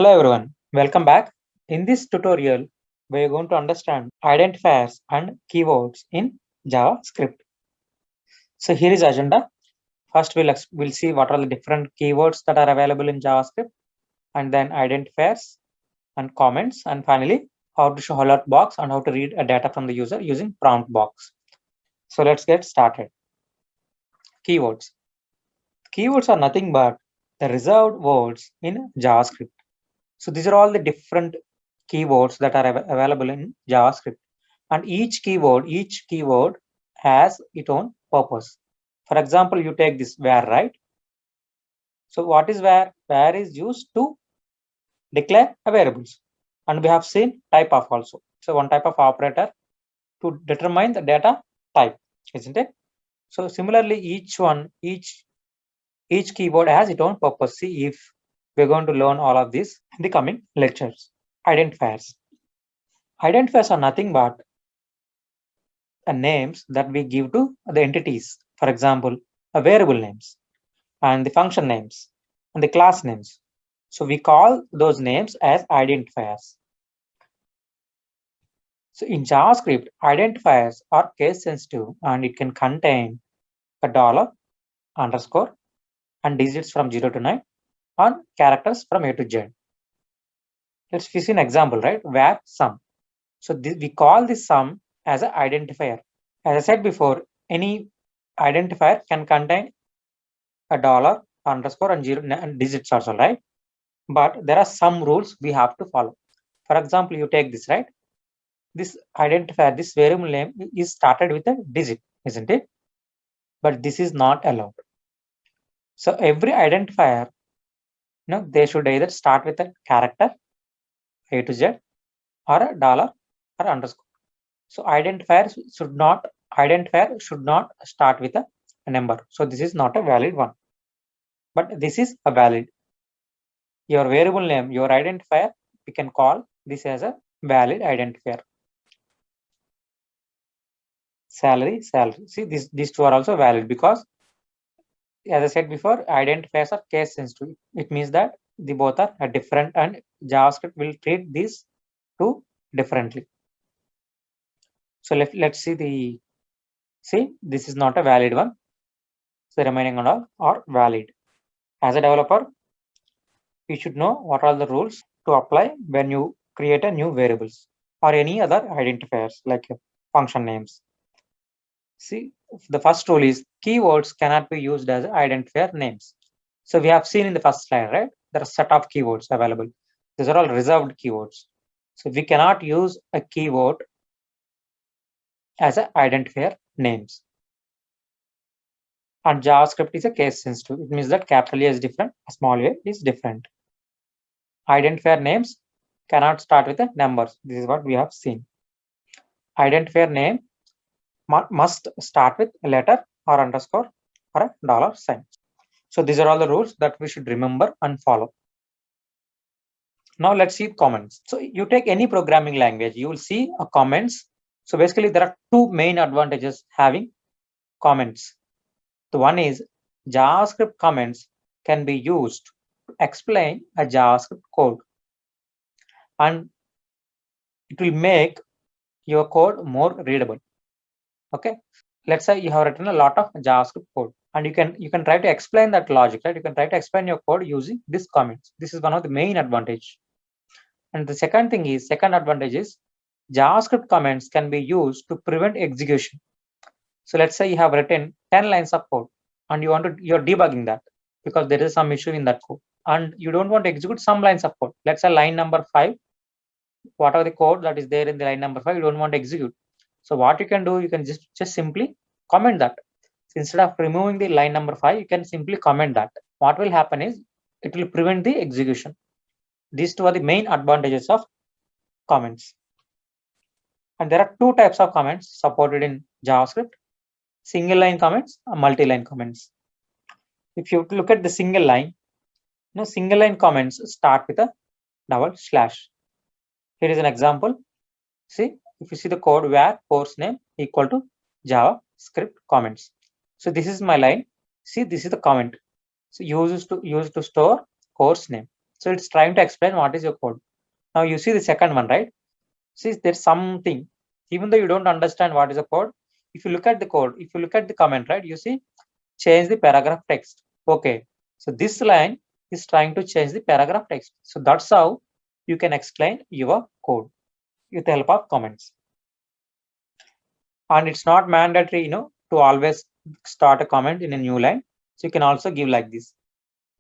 Hello everyone, welcome back. In this tutorial, we are going to understand identifiers and keywords in JavaScript. So here is agenda. First, we'll see what are the different keywords that are available in JavaScript, and then identifiers and comments, and finally how to show alert box and how to read a data from the user using prompt box. So let's get started. Keywords. Keywords are nothing but the reserved words in JavaScript. So these are all the different keywords that are available in JavaScript, and each keyword has its own purpose. For example, you take this where, right? So what is where? Where is used to declare a variables, and we have seen type of also. So one type of operator to determine the data type, isn't it? So similarly, each keyboard has its own purpose. See, if we're going to learn all of this in the coming lectures. Identifiers. Identifiers are nothing but the names that we give to the entities. For example, a variable names and the function names and the class names. So we call those names as identifiers. So in JavaScript, identifiers are case sensitive and it can contain a dollar, underscore, and digits from 0 to 9 and characters from A to Z. Let's see an example, right? Where sum. So we call this sum as an identifier. As I said before, any identifier can contain a dollar, underscore, and 0 and digits also, right? But there are some rules we have to follow. For example, you take this, right? This identifier, this variable name is started with a digit, isn't it? But this is not allowed. So every identifier, they should either start with a character, A to Z, or a dollar or underscore. So identifier should not start with a number. So this is not a valid one. But this is a valid. Your variable name, your identifier, we can call this as a valid identifier. Salary. See, these two are also valid because, as I said before, identifiers are case sensitive. It means that the both are different, and JavaScript will treat these two differently. So let's see this is not a valid one. So the remaining and all are valid. As a developer, you should know what are the rules to apply when you create a new variables or any other identifiers like function names. See, the first rule is keywords cannot be used as identifier names. So we have seen in the first slide, right? There are a set of keywords available. These are all reserved keywords. So we cannot use a keyword as an identifier names. And JavaScript is a case sensitive. It means that capital A is different, small a is different. Identifier names cannot start with the numbers. This is what we have seen. Identifier name must start with a letter or underscore or a dollar sign. So these are all the rules that we should remember and follow. Now let's see comments. So you take any programming language, you will see a comments. So basically there are two main advantages having comments. The one is JavaScript comments can be used to explain a JavaScript code, and it will make your code more readable. Okay, let's say you have written a lot of JavaScript code, and you can try to explain that logic, right? You can try to explain your code using these comments. This is one of the main advantage. And the second advantage is JavaScript comments can be used to prevent execution. So let's say you have written 10 lines of code and you're debugging that because there is some issue in that code and you don't want to execute some lines of code. Let's say line number 5, whatever the code that is there in the line number 5, you don't want to execute. So what you can do, you can just simply comment that. So instead of removing the line number 5, you can simply comment that. What will happen is it will prevent the execution. These two are the main advantages of comments. And there are two types of comments supported in JavaScript: single line comments and multi-line comments. If you look at the single line, single line comments start with a double slash. Here is an example. See, if you see the code where course name equal to JavaScript comments. So this is my line. See, this is the comment. So used to store course name. So it's trying to explain what is your code. Now you see the second one, right? See, there's something, even though you don't understand what is a code, if you look at the code, if you look at the comment, right, you see, change the paragraph text. Okay, so this line is trying to change the paragraph text. So that's how you can explain your code with the help of comments. And it's not mandatory, to always start a comment in a new line. So you can also give like this.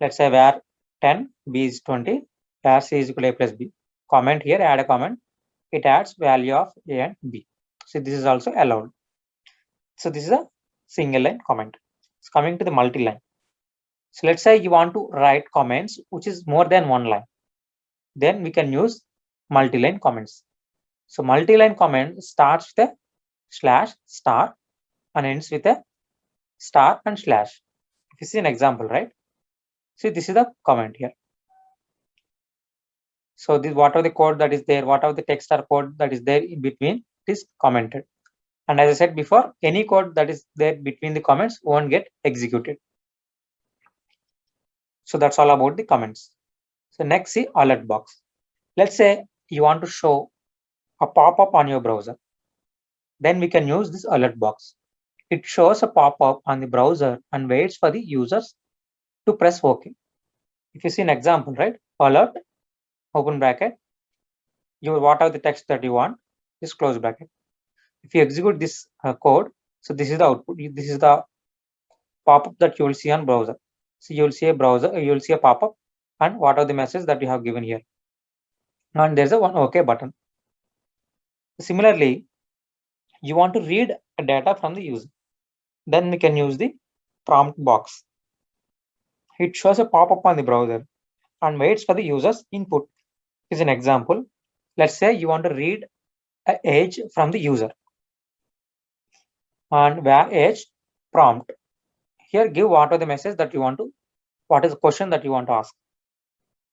Let's say where 10, b is 20, where c is equal to a plus b. Comment here, add a comment. It adds value of a and b. So this is also allowed. So this is a single line comment. It's coming to the multi-line. So let's say you want to write comments which is more than one line. Then we can use multi-line comments. So multi-line comment starts with a slash star and ends with a star and slash. This is an example, right? See, this is the comment here. So this, what are the code that is there, what are the text or code that is there in between, it is commented. And as I said before, any code that is there between the comments won't get executed. So that's all about the comments. So next, see alert box. Let's say you want to show a pop-up on your browser. Then we can use this alert box. It shows a pop-up on the browser and waits for the users to press OK. If you see an example, right? Alert, open bracket, what are the text that you want, just close bracket. If you execute this code, so this is the output. This is the pop-up that you will see on browser. So you will see a browser, you will see a pop-up, and what are the messages that you have given here. And there's a one OK button. Similarly, you want to read data from the user. Then we can use the prompt box. It shows a pop-up on the browser and waits for the user's input. Is an example. Let's say you want to read an age from the user. And where age prompt. Here give what are the message that you want to, what is the question that you want to ask.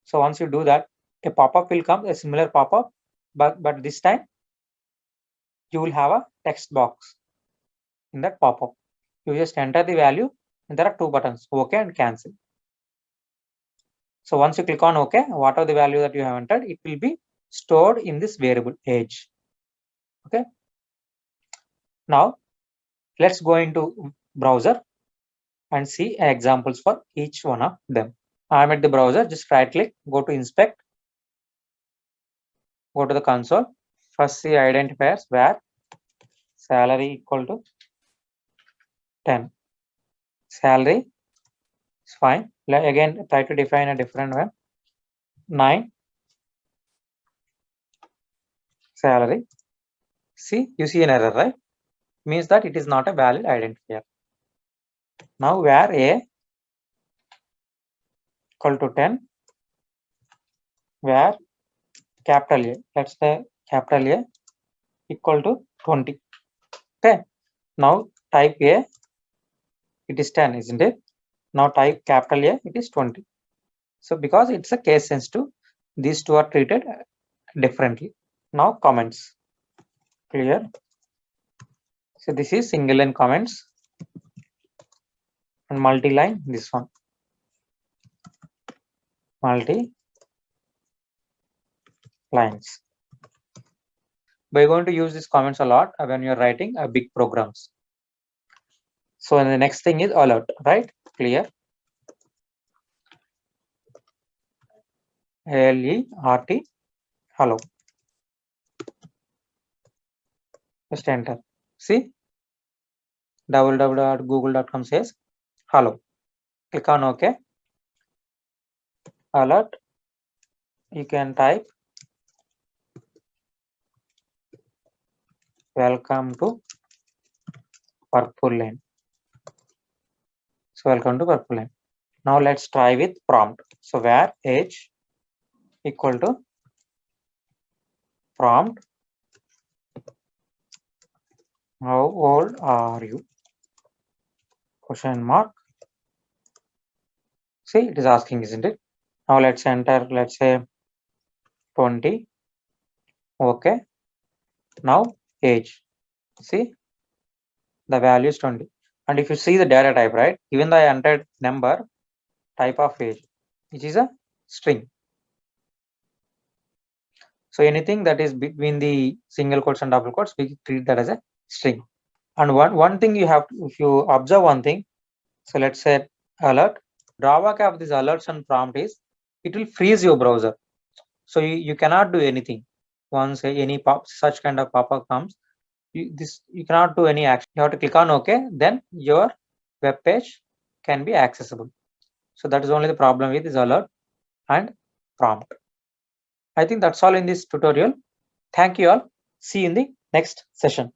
So once you do that, a pop-up will come, a similar pop-up, but this time you will have a text box in that pop-up. You just enter the value and there are two buttons, OK and cancel. So once you click on OK, what are the value that you have entered, it will be stored in this variable age. Okay. Now let's go into browser and see examples for each one of them. I'm at the browser, just right click, go to inspect, go to the console. First see identifiers where salary equal to 10. Salary is fine. Again, try to define a different way. 9 salary. See, you see an error, right? Means that it is not a valid identifier. Now where A equal to 10, where capital A, let's say capital A equal to 20. Okay. Now type A, it is 10, isn't it? Now type capital A, it is 20. So because it's a case sensitive, these two are treated differently. Now comments, clear. So this is single line comments and multi-line, this one. Multi lines. We're going to use these comments a lot when you're writing big programs. So the next thing is alert, right? Clear. ALERT, hello. Just enter. See, www.google.com says hello. Click on OK. Alert. You can type welcome to purple line. So welcome to purple line. Now let's try with prompt. So where age equal to prompt. How old are you? Question mark. See, it is asking, isn't it? Now let's enter, let's say 20. Okay. Now age. See, the value is 20. And if you see the data type, right, even though I entered number, type of age, which is a string. So anything that is between the single quotes and double quotes, we treat that as a string. And one thing you have to, if you observe one thing, so let's say alert, drawback of these alerts and prompt is it will freeze your browser. So you cannot do anything. Once any such kind of pop-up comes, you cannot do any action. You have to click on OK, then your web page can be accessible. So that is only the problem with this alert and prompt. I think that's all in this tutorial. Thank you all. See you in the next session.